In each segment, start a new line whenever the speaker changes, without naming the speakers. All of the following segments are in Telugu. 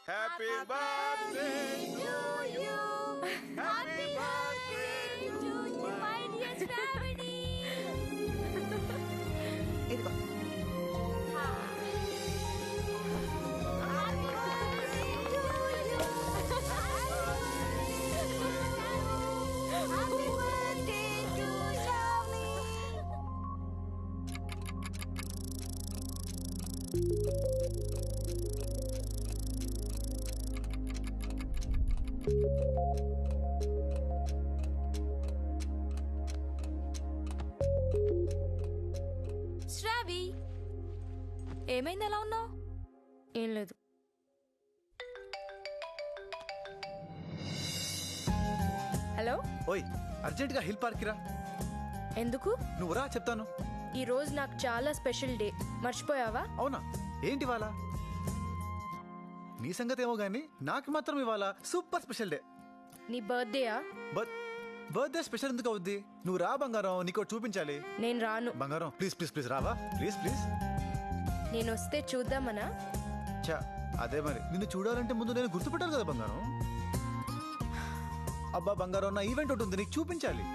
Happy birthday to you happy birthday to you my dear Shravani.
ఇదిగో
శ్రావి, ఏమైంది, ఎలా ఉన్నావు?
ఏం లేదు. హలో,
ఓయ్ అర్జెంట్గా హిల్ పార్క్ రా.
ఎందుకు?
నువ్వు రా చెప్తాను.
ఈ రోజు నాకు చాలా స్పెషల్ డే, మర్చిపోయావా?
అవునా, ఏంటి ఇవాళ? నీ సంగతి ఏమో గానీ నాకు మాత్రం ఇవాళ సూపర్ స్పెషల్ డే.
నీ బర్త్డేయా?
బర్త్డే స్పెషల్ ఎందుకు అవుద్ది? నువ్వు రా బంగారం, నీకు చూపించాలి.
నేను రాను.
బంగారం ప్లీజ్ ప్లీజ్ ప్లీజ్ రావా, ప్లీజ్ ప్లీజ్.
నేను వస్తే చూద్దామనా?
చా అదే మరి, నిన్ను చూడాలంటే ముందు నేను గుర్తుపెట్టాలి కదా బంగారం. అబ్బా బంగారం, నా ఈవెంట్ ఒకటి ఉంది, నీకు చూపించాలి.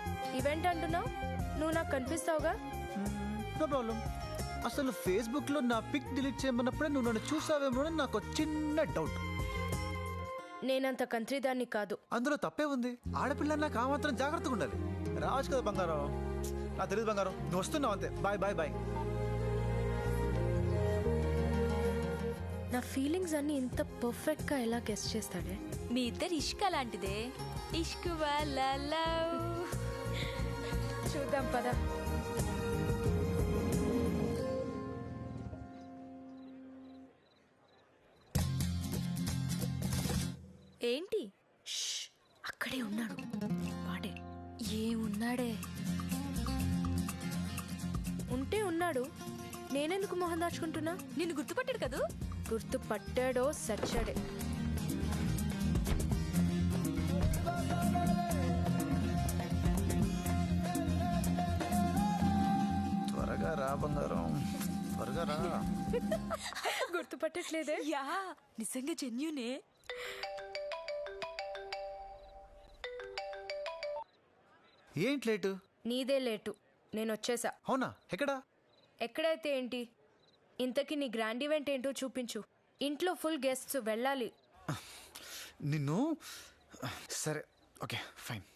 ఈవెంట్ అంటున్నావు? నువ్వు నాకు కనిపిస్తావుగా.
No problem. అసలు ఫేస్బుక్ లో నా పిక్ డిలీట్ చేయమన్నప్పుడే నువ్వు నన్ను చూసావేమో అని నాకు చిన్న డౌట్.
నేనంత కంత్రిదాన్ని కాదు.
అందులో తప్పే ఉంది. ఆడపిల్ల నాకు ఆ మాత్రం జాగ్రత్తగా ఉండాలి. రావచ్చు కదా బంగారం. నాకు తెలియదు బంగారం, నువ్వు వస్తున్నావు అంతే. Bye bye bye.
నా ఫీలింగ్స్ అన్ని ఇంత పర్ఫెక్ట్ గా ఎలా గెస్ చేస్తాడే?
మీ ఇద్దరు ఇష్క లాంటిదే. ఇష్క్ వాళ్ళ లవ్.
చూద్దాం పద.
ఏంటి?
అక్కడే ఉన్నాడు వాడే.
ఏమున్నాడే?
ఉంటే ఉన్నాడు, నేనెందుకు మొహం దాచుకుంటున్నా?
నిన్ను గుర్తుపట్టాడు కదూ?
గుర్తు పట్టాడో సచ్చాడే.
త్వరగా రా బంగారం, త్వరగా రా.
గుర్తుపట్టట్లేదే?
యా, నిజంగా జెన్యూనే.
ఏంటి లేటు?
నీదే లేటు, నేను వచ్చేసా.
అవునా, ఎక్కడా?
ఎక్కడైతే ఏంటి? ఇంతకీ నీ గ్రాండ్ ఈవెంట్ ఏంటో చూపించు. ఇంట్లో ఫుల్ గెస్ట్స్, వెళ్ళాలి.
నిన్ను సరే ఓకే ఫైన్.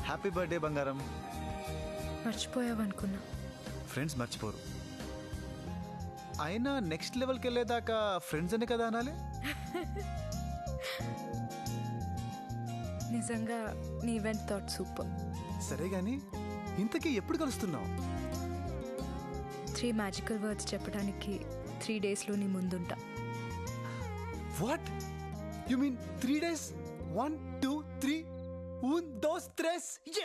హ్యాపీ బర్త్డే బంగారం.
మర్చిపోయావనుకున్నా.
ఫ్రెండ్స్ మర్చిపోరు. అయినా నెక్స్ట్ లెవెల్కి వెళ్ళేదాకా ఫ్రెండ్స్ అనే కదా అనాలి.
నిజంగా నీ ఈవెంట్ థాట్ సూపర్.
సరే గాని ఇంతకీ ఎప్పుడు కలుస్తున్నావు?
3 మ్యాజికల్ వర్డ్స్ చెప్పడానికి 3 డేస్లో నీ ముందుంటా.
What you mean 3 days? 1 2 3 1 2 3